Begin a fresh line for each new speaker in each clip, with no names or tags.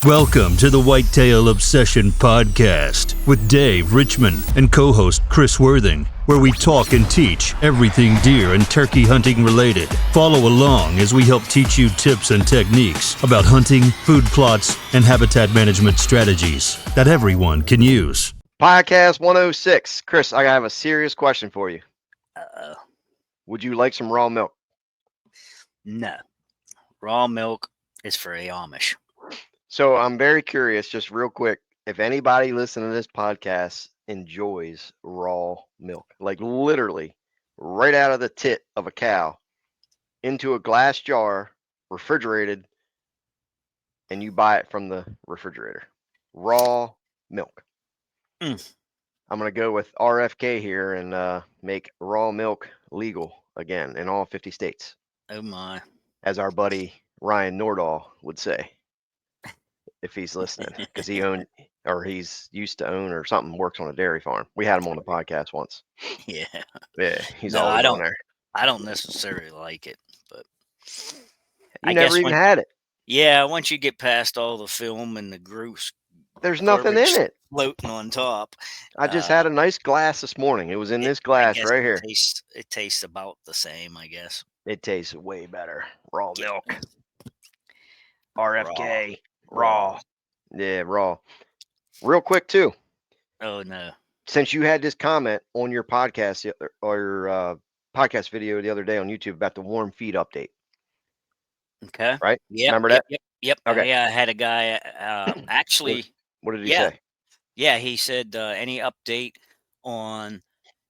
Welcome to the Whitetail Obsession Podcast with Dave Richmond and co-host Chris Worthing, where we talk and teach everything deer and turkey hunting related. Follow along as we help teach you tips and techniques about hunting, food plots, and habitat management strategies that everyone can use.
Podcast 106. Chris, I have a serious question for you.
Uh-oh.
Would you like some raw milk?
No. Raw milk is for the Amish.
So I'm very curious, just real quick, if anybody listening to this podcast enjoys raw milk, like literally right out of the tit of a cow into a glass jar, refrigerated, and you buy it from the refrigerator. Raw milk. I'm going to go with RFK here and make raw milk legal again in all 50 states,
Oh my.
as our buddy Ryan Nordahl would say, if he's listening, because he's used to own or something, works on a dairy farm. We had him on the podcast once.
Yeah.
Yeah, he's
No,
always on there.
I don't necessarily like it, but
You never even had it.
Yeah, once you get past all the film and the gross,
There's nothing in it.
floating on top.
I just had a nice glass this morning. It was in this glass right here.
It tastes about the same, I guess.
It tastes way better. Raw milk. RFK. Raw. Yeah, raw. Real quick too.
Oh no.
Since you had this comment on your podcast or your podcast video the other day on YouTube about the warm feed update.
Okay.
Right?
Yep.
Remember that?
Yep.
Okay.
Yeah, I had a guy actually.
What did he say?
Yeah, he said any update on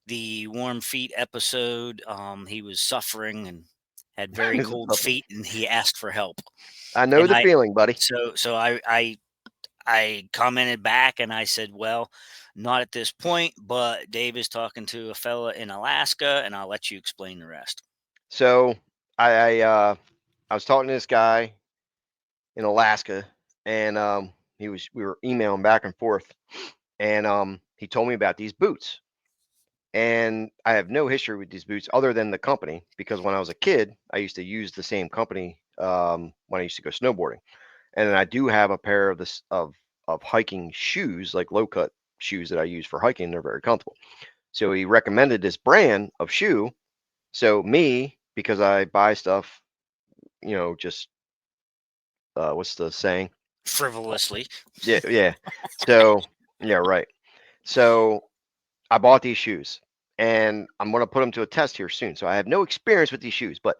the warm feet episode. He was suffering and had very cold feet, and he asked for help.
I know the feeling, buddy.
So I commented back and I said, well, not at this point, but Dave is talking to a fella in Alaska, and I'll let you explain the rest.
So I was talking to this guy in Alaska, and we were emailing back and forth, and he told me about these boots. And I have no history with these boots other than the company, because when I was a kid, I used to use the same company when I used to go snowboarding. And then I do have a pair of hiking shoes, like low cut shoes that I use for hiking. They're very comfortable. So he recommended this brand of shoe. So me, because I buy stuff, just what's the saying?
Frivolously.
Yeah. So yeah, right. So I bought these shoes, and I'm going to put them to a test here soon. So I have no experience with these shoes, but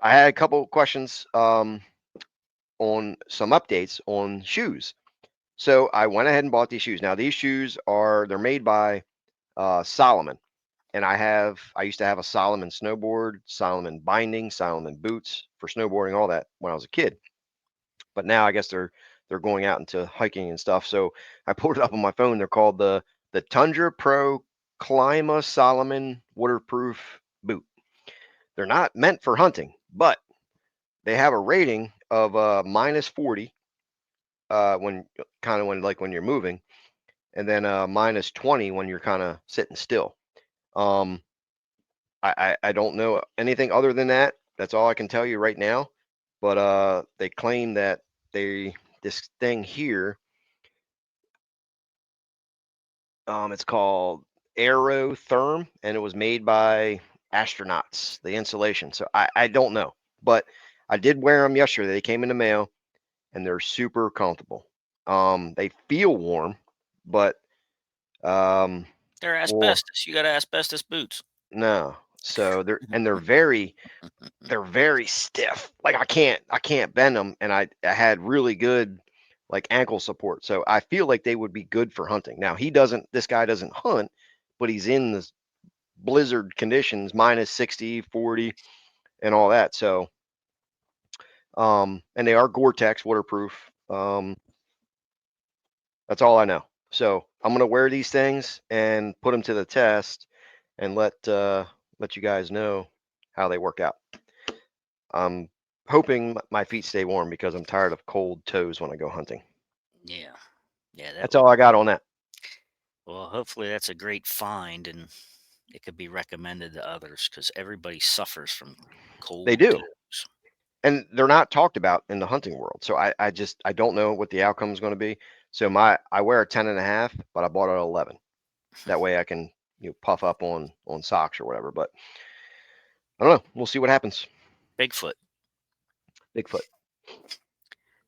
I had a couple of questions on some updates on shoes. So I went ahead and bought these shoes. Now these shoes they're made by Solomon, and I used to have a Solomon snowboard, Solomon binding, Solomon boots for snowboarding, all that when I was a kid. But now I guess they're going out into hiking and stuff. So I pulled it up on my phone. They're called the Tundra Pro Clima Solomon waterproof boot. They're not meant for hunting, but they have a rating of -40 when you're moving, and then -20 when you're kind of sitting still. I don't know anything other than that. That's all I can tell you right now. But they claim that this thing here, it's called Aerotherm, and it was made by astronauts, the insulation. So I don't know, but I did wear them yesterday. They came in the mail, and they're super comfortable. They feel warm, but
they're asbestos. You got asbestos boots.
No. So they're very stiff. Like I can't bend them, and I had really good like ankle support. So I feel like they would be good for hunting. Now this guy doesn't hunt, but he's in this blizzard conditions, -60, 40 and all that. So and they are Gore-Tex waterproof. That's all I know. So I'm gonna wear these things and put them to the test and let you guys know how they work out. I'm hoping my feet stay warm because I'm tired of cold toes when I go hunting.
Yeah.
That's all I got on that.
Well, hopefully that's a great find, and it could be recommended to others, because everybody suffers from cold
They do.
toes.
and they're not talked about in the hunting world. So I don't know what the outcome is going to be. So I wear a 10.5, but I bought it at 11. That way I can puff up on socks or whatever. But I don't know. We'll see what happens.
Bigfoot.
Bigfoot.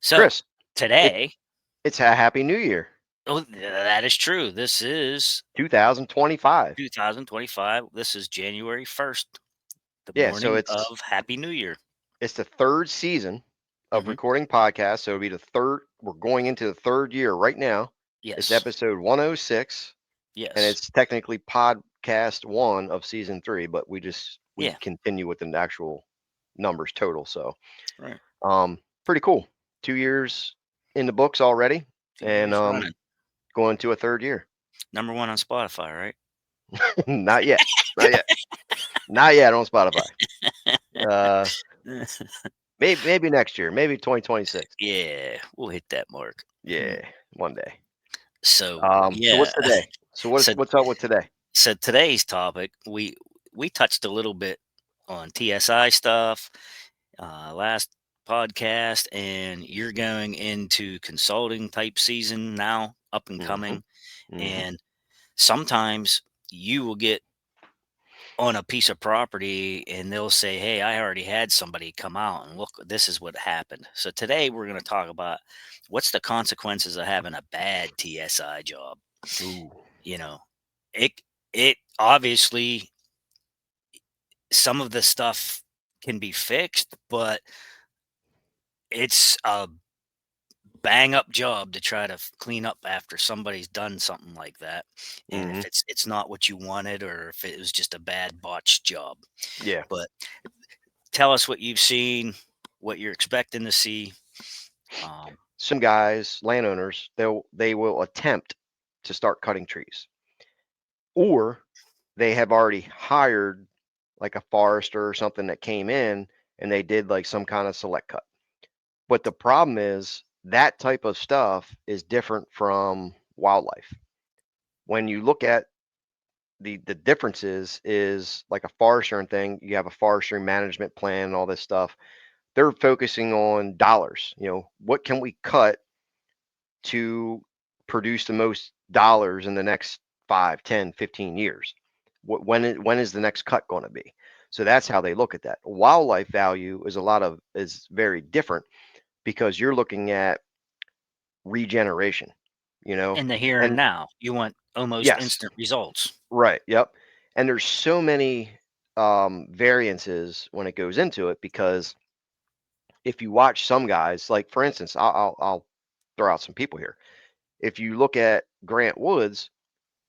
So
Chris,
today,
it's a happy new year,
oh, that is true. This is
2025.
2025. This is January 1st, the
Yeah, so
morning of Happy New Year.
it's the third season of
Hmm.
recording podcasts. So it'll be the third. We're going into the third year right now. It's
Yes.
episode 106, and
Yes.
it's technically podcast 1 of season 3, but we
Yeah.
continue with the actual numbers total. So
Right.
pretty cool. 2 years in the books already,
2 years
and
running.
going to a third year.
Number one on Spotify, right?
Not yet. Not yet. Not yet on Spotify. Maybe next year. Maybe 2026.
Yeah, we'll hit that mark.
Yeah, one day.
So
So
yeah.
what's today? So
So
what's up with today?
so today's topic, we touched a little bit on TSI stuff last podcast, and you're going into consulting type season now, up and
Hmm.
coming,
Hmm.
and sometimes you will get on a piece of property and they'll say, hey, I already had somebody come out and look, this is what happened. So today we're going to talk about what's the consequences of having a bad TSI job.
Ooh.
You know, it it obviously, some of the stuff can be fixed, but it's a bang up job to try to clean up after somebody's done something like that. And
Hmm.
if it's not what you wanted, or if it was just a bad botched job.
Yeah.
But tell us what you've seen, what you're expecting to see. Um,
Some guys, landowners, they will attempt to start cutting trees, or they have already hired like a forester or something that came in and they did like some kind of select cut. But the problem is that type of stuff is different from wildlife. When you look at the differences is like a forester and thing, you have a forestry management plan and all this stuff. They're focusing on dollars. What can we cut to produce the most dollars in the next 5, 10, 15 years? When is the next cut going to be? So that's how they look at that. Wildlife value is very different because you're looking at regeneration, you know?
in the here and
And
now, you want almost
yes,
instant results.
right, yep. And there's so many variances when it goes into it because if you watch some guys, like for instance, I'll throw out some people here. If you look at Grant Woods,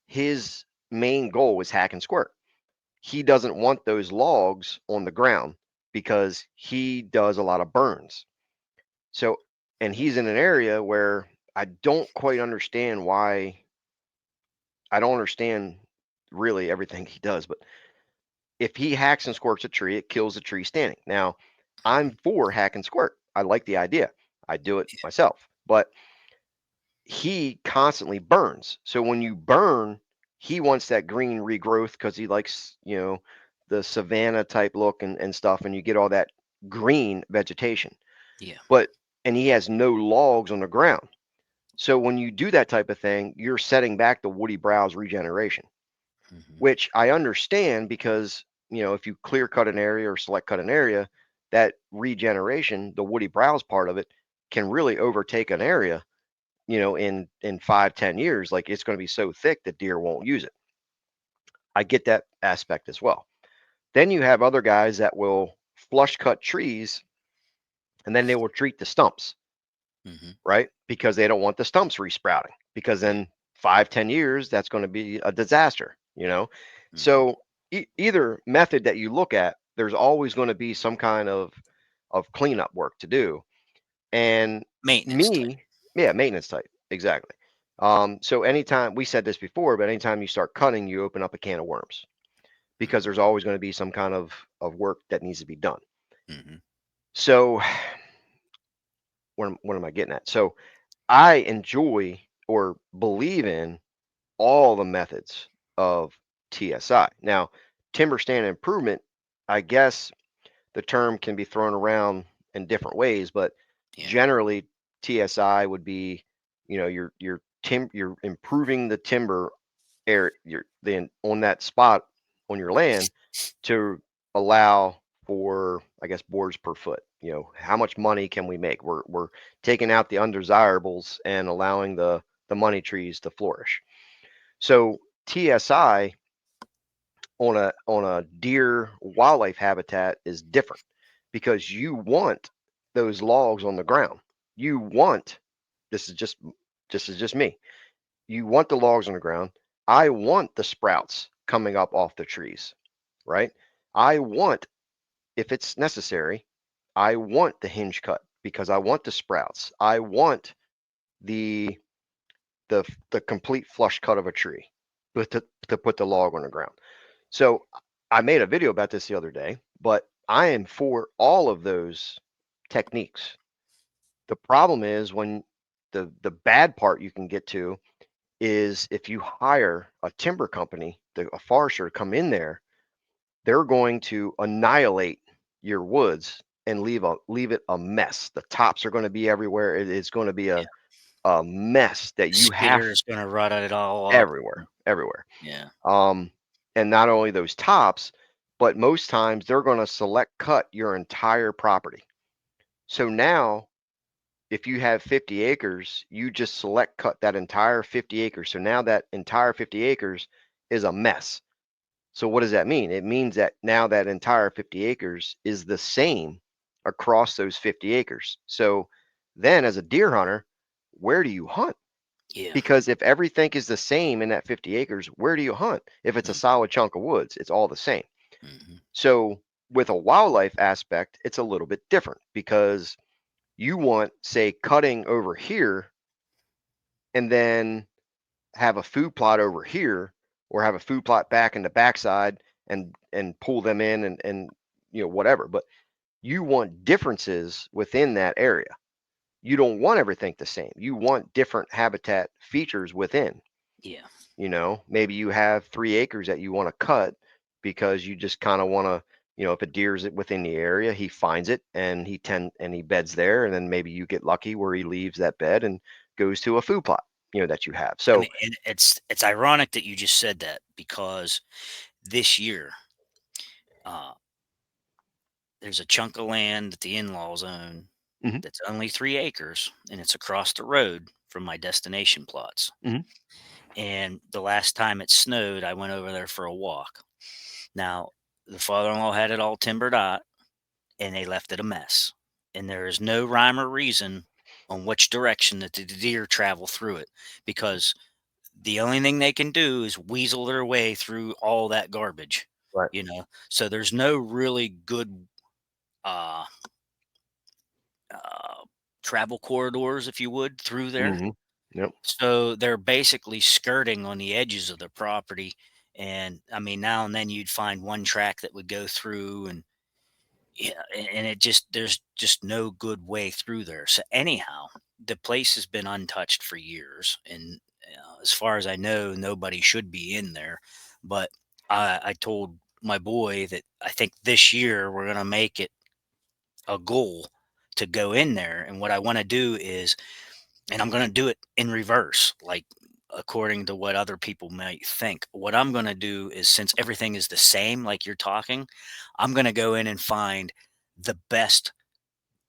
his main goal was hack and squirt. He doesn't want those logs on the ground because he does a lot of burns. So, and he's in an area where I don't quite understand why. I don't understand really everything he does, but if he hacks and squirts a tree, it kills the tree standing. Now, I'm
Mhm.
for hack and squirt. I like the idea. I do it myself, but he constantly burns. So when you burn, he wants that green regrowth because he likes, the savanna type look and stuff, and you get all that green vegetation.
Yeah.
But and he has no logs on the ground. So when you do that type of thing, you're setting back the woody browse regeneration,
Hmm.
which I understand because, if you clear cut an area or select cut an area, that regeneration, the woody browse part of it, can really overtake an area, in 5, 10 years. Like it's going to be so thick that deer won't use it. I get that aspect as well. Then you have other guys that will flush cut trees and then they will treat the stumps,
Hmm.
right? Because they don't want the stumps resprouting. Because
Yeah.
then 5, 10 years, that's going to be a disaster.
Hmm.
So either method that you look at, there's always going to be some kind of cleanup work to do. And
Maintenance type.
me, yeah, maintenance type, exactly. So anytime we said this before, but anytime you start cutting, you open up a can of worms because
Hmm.
there's always going to be some kind of work that needs to be done.
Hmm.
So what am I getting at? So I enjoy or believe in all the methods of TSI. Now, timber stand improvement, I guess the term can be thrown around in different ways, but
Yeah.
generally TSI would be, you're you're improving the timber area, you're then on that spot on your land to allow for, I guess, boards per foot. How much money can we make? We're taking out the undesirables and allowing the money trees to flourish. So TSI on a deer wildlife habitat is different because you want those logs on the ground. You want this is just me. You want the logs on the ground. I want the sprouts coming up off the trees, right? I want, if it's necessary, I want the hinge cut because I want the sprouts. I want the the complete flush cut of a tree, but to put the log on the ground. So I made a video about this the other day, but I am for all of those techniques. The problem is when the bad part you can get to is if you hire a timber company, a forester to come in there, they're going to annihilate your woods and leave it a mess. The tops are going to be everywhere. It is going to be
Yeah.
a mess that you have
Skidder is going to rut it all up.
everywhere.
Yeah.
Um, and not only those tops, but most times they're going to select cut your entire property. So now, if you have 50 acres, you just select cut that entire 50 acres. So now that entire 50 acres is a mess. So what does that mean? It means that now that entire 50 acres is the same across those 50 acres. So then as a deer hunter, where do you hunt?
Yeah.
Because if everything is the same in that 50 acres, where do you hunt? If it's a solid chunk of woods, it's all the same.
Mm-hmm.
So with a wildlife aspect, it's a little bit different because you want, say, cutting over here and then have a food plot over here or have a food plot back in the backside and pull them in and whatever. But you want differences within that area. You don't want everything the same. You want different habitat features within.
Yeah.
Maybe you have 3 acres that you want to cut because you just kind of want to, if a deer's within the area, he finds it and he beds there, and then maybe you get lucky where he leaves that bed and goes to a food plot, that you have.
I
So
mean, and it's ironic that you just said that because this year, uh, there's a chunk of land that the in-laws own
mhm,
that's only 3 acres, and it's across the road from my destination plots.
mhm,
And the last time it snowed, I went over there for a walk. Now, the father-in-law had it all timbered out, and they left it a mess. And there is no rhyme or reason on which direction that the deer travel through it because the only thing they can do is weasel their way through all that garbage,
right,
So there's no really good uh, uh, travel corridors, if you would, through there.
mhm, yep,
So they're basically skirting on the edges of the property. And I mean, now and then you'd find one track that would go through, and yeah, and it just there's just no good way through there. So anyhow, the place has been untouched for years, and as far as I know, nobody should be in there. But I told my boy that I think this year we're gonna make it a goal to go in there, and what I want to do is, and I'm gonna do it in reverse, like according to what other people might think. What I'm gonna do is, since everything is the same, like you're talking, I'm gonna go in and find the best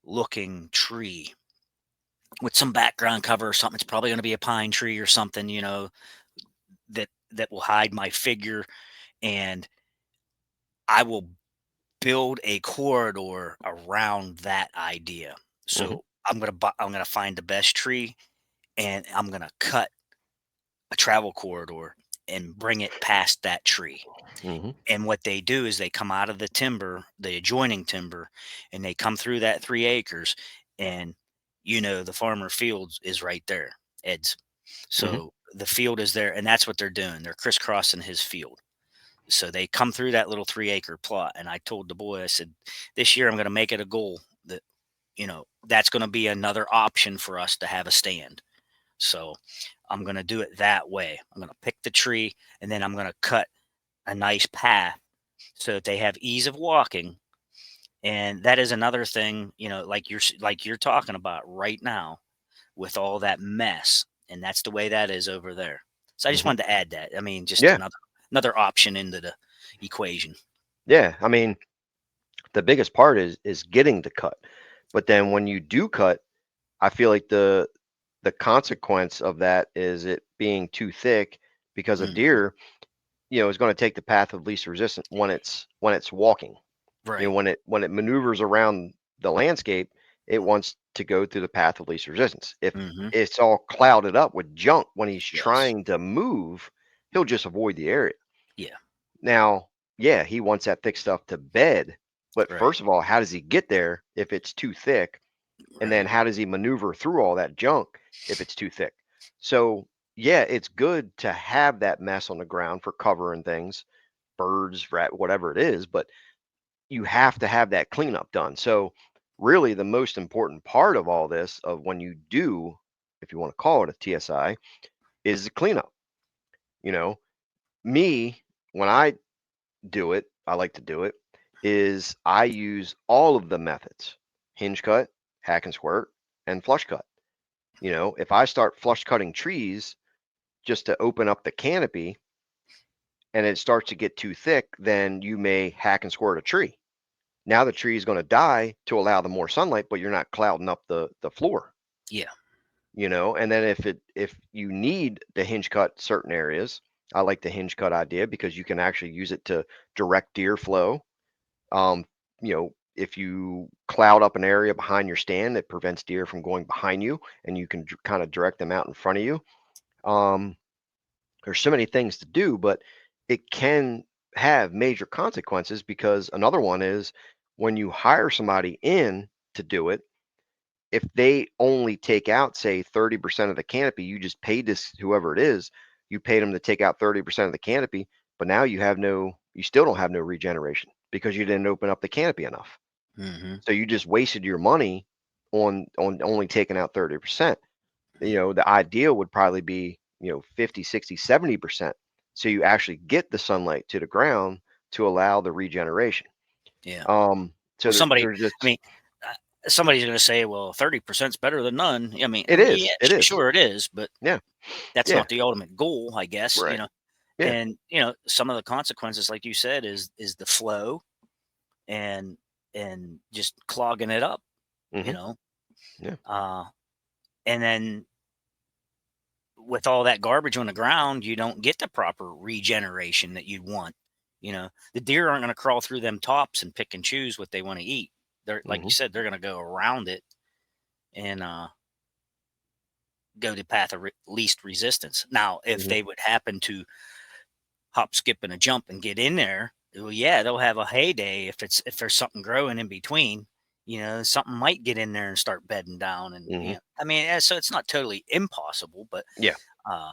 looking tree with some background cover or something. It's probably going to be a pine tree or something, that will hide my figure, and I will build a corridor around that idea.
mhm,
So I'm gonna find the best tree, and I'm gonna cut a travel corridor and bring it past that tree.
mhm,
And what they do is they come out of the timber, the adjoining timber, and they come through that 3 acres. And the farmer fields is right there, Ed's.
mhm,
So the field is there, and that's what they're doing. They're crisscrossing his field. So they come through that little 3 acre plot. And I told the boy, I said, this year I'm going to make it a goal that, that's going to be another option for us to have a stand. So I'm going to do it that way. I'm going to pick the tree, and then I'm going to cut a nice path so that they have ease of walking. And that is another thing, like you're talking about right now with all that mess, and that's the way that is over there. So I just
Mhm.
wanted to add that. I mean, just
Yeah.
another option into the equation.
Yeah. I mean, the biggest part is getting the cut. But then when you do cut, I feel like the consequence of that is it being too thick because a
Mhm.
deer, is going to take the path of least resistance when it's walking.
Right.
When it maneuvers around the landscape, it wants to go through the path of least resistance. If
Mhm.
it's all clouded up with junk when he's
Yes.
trying to move, he'll just avoid the area.
Yeah.
Now, yeah, he wants that thick stuff to bed, but
Right.
first of all, how does he get there if it's too thick? And then
Right.
how does he maneuver through all that junk if it's too thick? So, yeah, it's good to have that mess on the ground for cover and things, birds, rat, whatever it is, but you have to have that cleanup done. So, really, the most important part of all this, of when you do, if you want to call it a TSI, is the cleanup. You know, me, when I do it, I like to do it, is I use all of the methods: hinge cut, hack and squirt, and flush cut. If I start flush cutting trees just to open up the canopy and it starts to get too thick, then you may hack and squirt a tree. Now the tree is going to die to allow the more sunlight, but you're not clouding up the floor.
Yeah.
And then if you need to hinge cut certain areas, I like the hinge cut idea because you can actually use it to direct deer flow. Um, if you cloud up an area behind your stand, that prevents deer from going behind you, and you can kind of direct them out in front of you. Um, there's so many things to do, but it can have major consequences, because another one is when you hire somebody in to do it, if they only take out, say, 30% of the canopy, you just paid this, whoever it is, you paid them to take out 30% of the canopy, but now you still don't have no regeneration because you didn't open up the canopy enough.
Mhm.
So you just wasted your money on only taking out 30%. The ideal would probably be, 50, 60, 70%. So you actually get the sunlight to the ground to allow the regeneration.
Yeah.
So
Well,
there's
I
just,
mean, somebody's going to say, "Well, 30% is better than none."
it
Yeah,
is, it is.
sure it is, but
Yeah.
that's
Yeah.
not the ultimate goal, I guess.
Right. Yeah.
And some of the consequences, like you said, is the flow and just clogging it up. You
Hmm.
know,
Yeah.
uh, and then with all that garbage on the ground, you don't get the proper regeneration that you'd want. The deer aren't going to crawl through them tops and pick and choose what they want to eat. They're like you
Hmm.
said, they're going to go around it and go the path of least resistance. Now, if
Hmm.
they would happen to hop, skip, and a jump and get in there, well, yeah, they'll have a heyday if there's something growing in between. Something might get in there and start bedding down, and
Hmm.
I mean, so it's not totally impossible,
Yeah.
uh,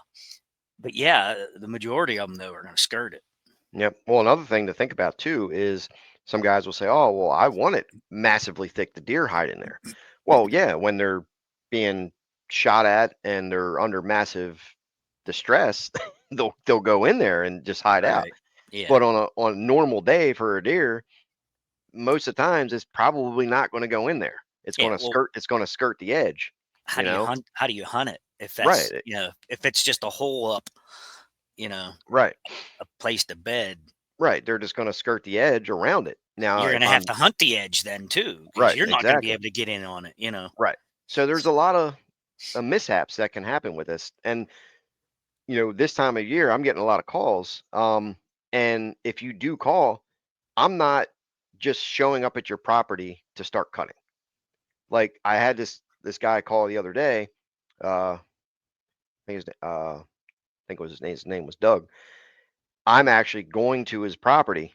but yeah, the majority of them though are going to skirt it.
Yep. Well, another thing to think about too is some guys will say, "Oh, well, I want it massively thick, the deer hide in there." Well, yeah, when they're being shot at and they're under massive distress, they'll go in there and just hide out.
Right. Yeah.
But on a normal day for a deer, most of the times it's probably not going to go in there. It's
Yeah.
going to
Well,
skirt. It's going to skirt the edge.
how
You
do you
know.
hunt? How do you hunt it if
Right.
that's if it's just a hole up, you know,
Right.
a place to bed?
Right. They're just going to skirt the edge around it. Now,
You're
if
gonna have
I'm
to hunt the edge then too, because
right,
you're not gonna be
exactly.
able to get in on it.
Right. So there's a lot of mishaps that can happen with this. And, this time of year, I'm getting a lot of calls. And if you do call, I'm not just showing up at your property to start cutting. Like, I had this guy call the other day. I think I think it was his name was Doug. I'm actually going to his property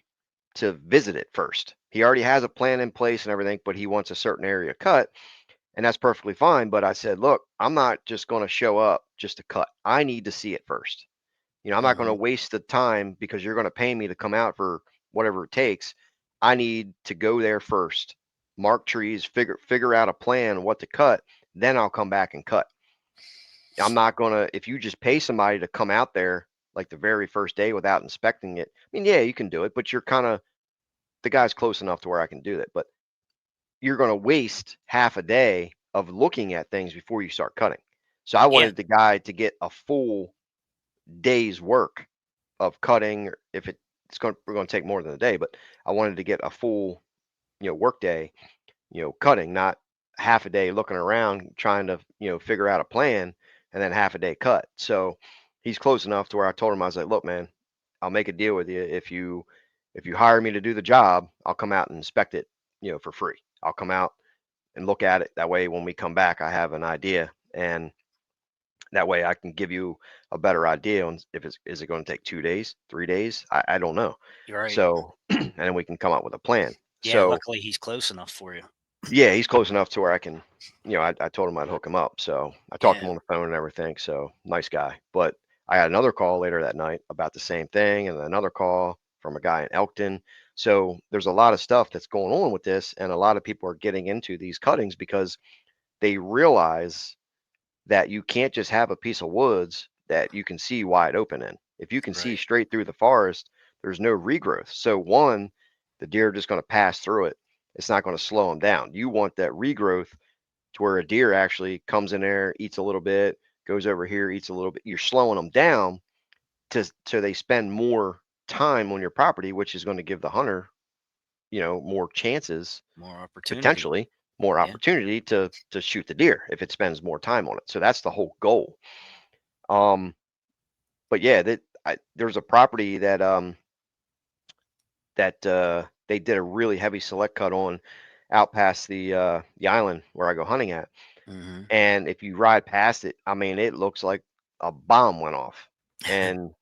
to visit it first. He already has a plan in place and everything, but he wants a certain area cut. And that's perfectly fine. But I said, look, I'm not just going to show up just to cut. I need to see it first. I'm not going to
Mhm.
waste the time because you're going to pay me to come out for whatever it takes. I need to go there first, mark trees, figure out a plan what to cut. Then I'll come back and cut. I'm not going to, if you just pay somebody to come out there like the very first day without inspecting it. I mean, yeah, you can do it, but you're kind of, the guy's close enough to where I can do that. But you're going to waste half a day of looking at things before you start cutting. So I
Yeah,
wanted the guy to get a full day's work of cutting. If it's going, we're going to take more than a day, but I wanted to get a full, work day, cutting, not half a day looking around trying to, figure out a plan and then half a day cut. So he's close enough to where I told him, I was like, look, man, I'll make a deal with you. If you hire me to do the job, I'll come out and inspect it, for free. I'll come out and look at it. That way, when we come back, I have an idea, and that way I can give you a better idea on if is it going to take 2 days, 3 days? I don't know.
you're right.
So, and then we can come up with a plan.
Yeah,
So
luckily he's close enough for you.
yeah, he's close enough to where I can, I told him I'd hook him up. So I talked to
Yeah.
him on the phone and everything. So nice guy. But I had another call later that night about the same thing, and another call from a guy in Elkton. So there's a lot of stuff that's going on with this, and a lot of people are getting into these cuttings because they realize that you can't just have a piece of woods that you can see wide open in. If you can see
Right.
straight through the forest, there's no regrowth. So one, the deer are just going to pass through it. It's not going to slow them down. You want that regrowth to where a deer actually comes in there, eats a little bit, goes over here, eats a little bit. You're slowing them down to so they spend more time on your property, which is going to give the hunter, more chances,
More opportunity.
potentially more
Yeah.
opportunity to shoot the deer if it spends more time on it. So that's the whole goal. Um, but yeah, there's a property that they did a really heavy select cut on out past the island where I go hunting at.
Hmm.
And if you ride past it, I mean, it looks like a bomb went off, and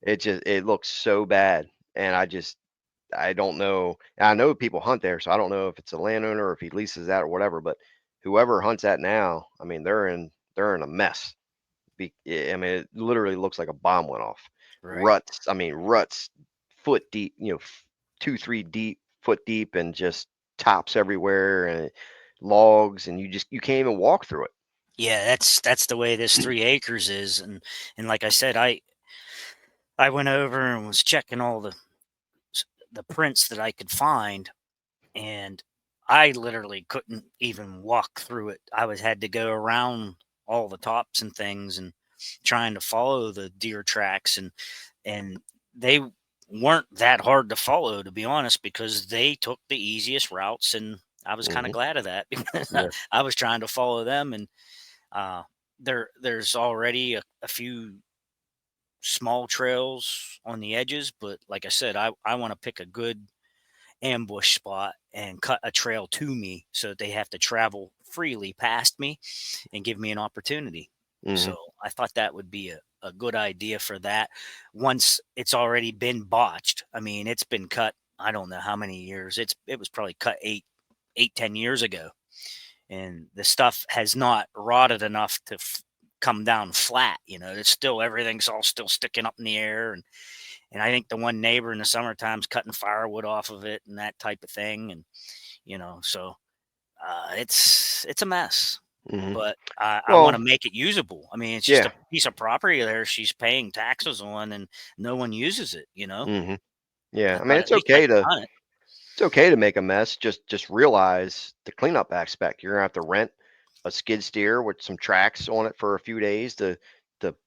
it looks so bad. And I don't know. And I know people hunt there, so I don't know if it's a landowner or if he leases that or whatever. But whoever hunts that now, I mean, they're in a mess. I mean, it literally looks like a bomb went off.
Right.
Ruts. I mean, ruts, foot deep. 2, 3 deep, foot deep, and just tops everywhere and logs, and you can't even walk through it.
Yeah, that's the way this 3 acres is, and like I said, I went over and was checking all the prints that I could find, and I literally couldn't even walk through it. I was had to go around all the tops and things and trying to follow the deer tracks, and they weren't that hard to follow, to be honest, because they took the easiest routes, and I was kind of
Hmm.
glad of that because
Yeah.
I was trying to follow them, and uh, there's already a few small trails on the edges, but like I said, I want to pick a good ambush spot and cut a trail to me so that they have to travel freely past me and give me an opportunity.
Hmm.
So I thought that would be a good idea for that once it's already been botched. I mean, it's been cut, I don't know how many years. It was probably cut 10 years ago. And the stuff has not rotted enough to come down flat. It's still everything's all still sticking up in the air, and I think the one neighbor in the summertime's cutting firewood off of it and that type of thing, and so it's a mess.
Hmm.
But I want
Well,
to make it usable. I mean, it's just
yeah.
a piece of property there she's paying taxes on, and no one uses it.
Hmm. Yeah.
I
I mean,
thought at least I could hunt it.
it's okay to make a mess. Just realize the cleanup aspect. You're gonna have to rent a skid steer with some tracks on it for a few days to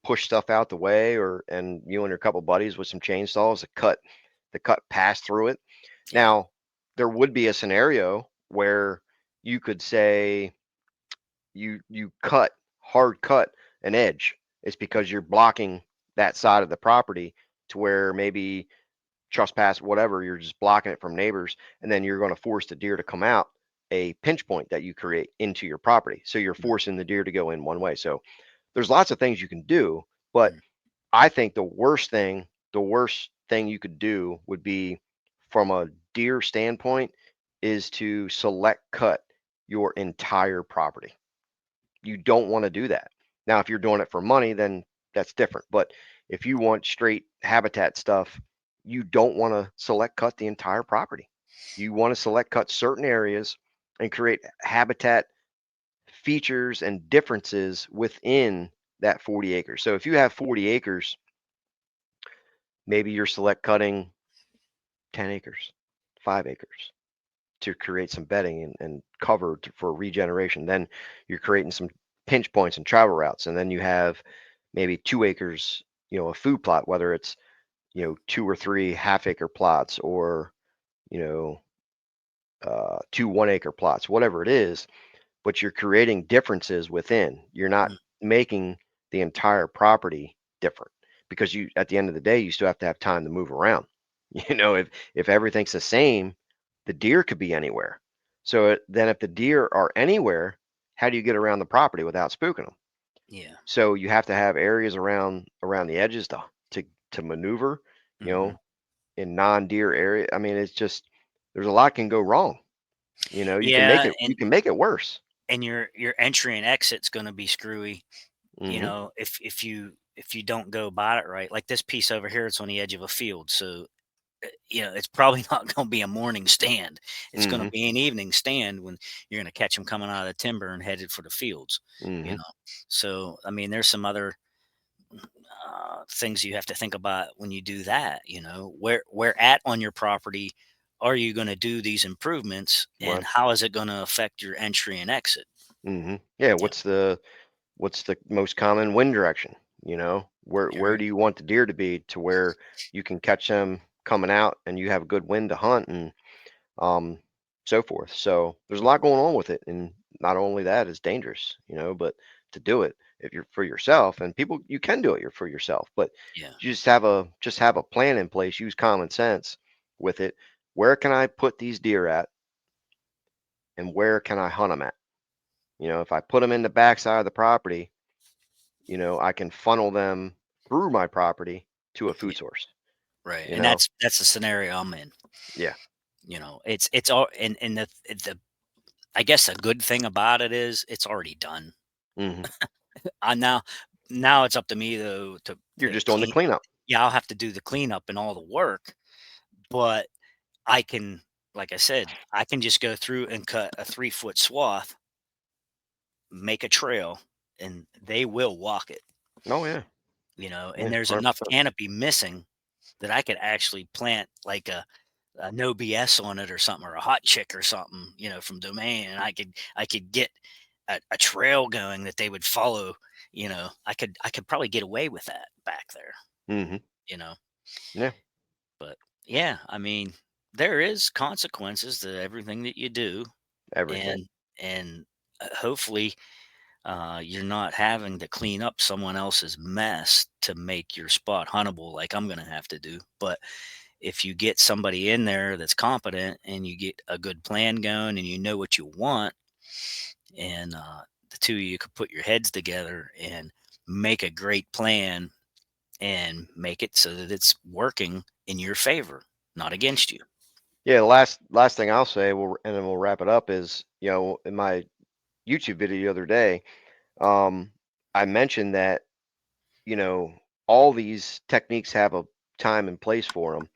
push stuff out the way, and you and your couple buddies with some chainsaws to cut pass through it.
Yeah,
Now, there would be a scenario where you could say you hard cut an edge. It's because you're blocking that side of the property to where maybe trespass, whatever, you're just blocking it from neighbors, and then you're going to force the deer to come out a pinch point that you create into your property. So you're
mm,
forcing the deer to go in one way. So there's lots of things you can do, but
mm,
I think the worst thing you could do would be from a deer standpoint is to select cut your entire property. You don't want to do that. Now, if you're doing it for money, then that's different. But if you want straight habitat stuff, you don't want to select cut the entire property. You want to select cut certain areas and create habitat features and differences within that 40 acres. So if you have 40 acres, maybe you're select cutting 10 acres, 5 acres, to create some bedding and cover for regeneration. Then you're creating some pinch points and travel routes, and then you have maybe 2 acres, a food plot, whether it's 2 or 3 half-acre plots, or you know 2 1-acre plots, whatever it is. But you're creating differences within. You're not
Mm.
making the entire property different, because you, at the end of the day, you still have to have time to move around. If everything's the same, the deer could be anywhere. So then if the deer are anywhere, how do you get around the property without spooking them?
Yeah.
So you have to have areas around the edges to maneuver, you
Hmm.
know, in non-deer area. I mean, it's just, there's a lot can go wrong. You can make
Yeah,
it you can make it worse.
and your entry and exit's going to be screwy.
Mhm.
If you don't go about it right, like this piece over here, it's on the edge of a field, so it's probably not going to be a morning stand. It's going to
Mhm.
be an evening stand when you're going to catch them coming out of the timber and headed for the fields. You
Mhm.
know, so I mean, there's some other things you have to think about when you do that. Where at on your property are you going to do these improvements, and
Right.
how is it going to affect your entry and exit?
Mhm. Yeah,
Yeah,
what's the most common wind direction? Where
right.
do you want the deer to be, to where you can catch them coming out and you have a good wind to hunt, and um so forth. So there's a lot going on with it, and not only that, it's dangerous, but to do it, if you're for yourself, and people, you can do it, you're for yourself, but
Yeah,
you just have a plan in place, use common sense with it. Where can I put these deer at, and where can I hunt them at? If I put them in the backside of the property, I can funnel them through my property to a
yeah,
food source,
right.
you
And
know?
that's the scenario I'm in.
Yeah.
It's all, and the I guess a good thing about it is it's already done.
Hmm.
I now it's up to me though
You're
to
just on the
clean.
cleanup.
Yeah, I'll have to do the cleanup and all the work, but I can, like I said, I can just go through and cut a 3-foot swath, make a trail, and they will walk it.
Oh yeah.
And
Yeah.
there's enough
100%.
canopy missing that I could actually plant like a no BS on it or something, or a hot chick or something, from domain, and I could get a trail going that they would follow. I could probably get away with that back there,
Hmm.
you know.
Yeah.
But yeah, I mean, there is consequences to everything that you do,
Everything.
and hopefully you're not having to clean up someone else's mess to make your spot huntable like I'm going to have to do. But if you get somebody in there that's competent and you get a good plan going and you know what you want, and the two of you could put your heads together and make a great plan and make it so that it's working in your favor, not against you.
Yeah. The last thing I'll say, and then we'll wrap it up, is, in my YouTube video the other day, um, I mentioned that, you know, all these techniques have a time and place for them.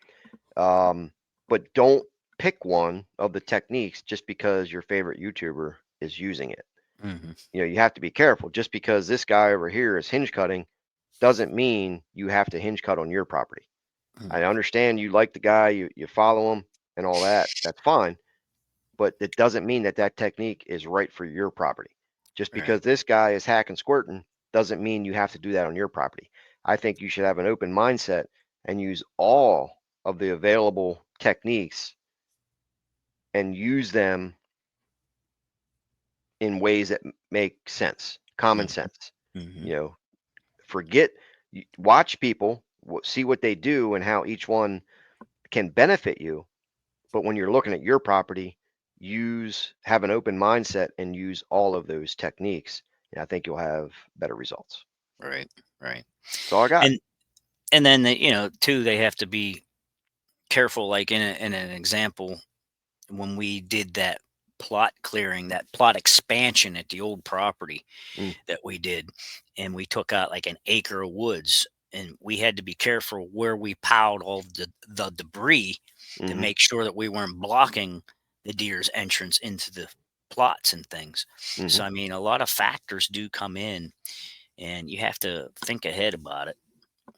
But don't pick one of the techniques just because your favorite YouTuber is using it.
Hmm.
You have to be careful. Just because this guy over here is hinge cutting doesn't mean you have to hinge cut on your property. I
Hmm.
understand you like the guy, you follow him and all that. That's fine, but it doesn't mean that that technique is right for your property. Just
Right.
because this guy is hacking squirting doesn't mean you have to do that on your property. I think you should have an open mindset and use all of the available techniques, and use them in ways that make sense, common
Hmm.
sense.
Hmm.
You know, forget, watch people, see what they do and how each one can benefit you. But when you're looking at your property, have an open mindset and use all of those techniques. And I think you'll have better results.
Right. Right.
That's all I got.
And then too, they have to be careful. Like in an example, when we did that plot clearing, that plot expansion at the old property
Mm,
that we did, and we took out like an acre of woods, and we had to be careful where we piled all the debris to
mm-hmm,
make sure that we weren't blocking the deer's entrance into the plots and things.
mm-hmm.
So I mean, a lot of factors do come in, and you have to think ahead about it.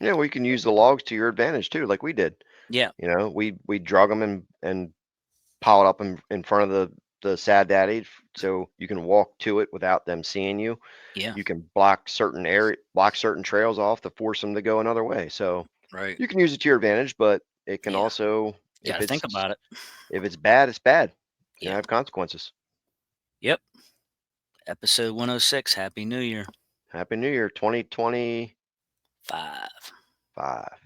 Yeah, well, you can use the logs to your advantage too, like we did.
Yeah.
We drug them and pile it up in front of the sad daddy, so you can walk to it without them seeing you.
Yeah.
You can block certain trails off to force them to go another way. So
Right.
you can use it to your advantage, but it can
Yeah.
also,
Got to think about it.
if it's bad, it's bad. It's gonna
Yeah.
have consequences.
Yep. Episode 106. Happy New Year.
Happy New Year, 2025.
5.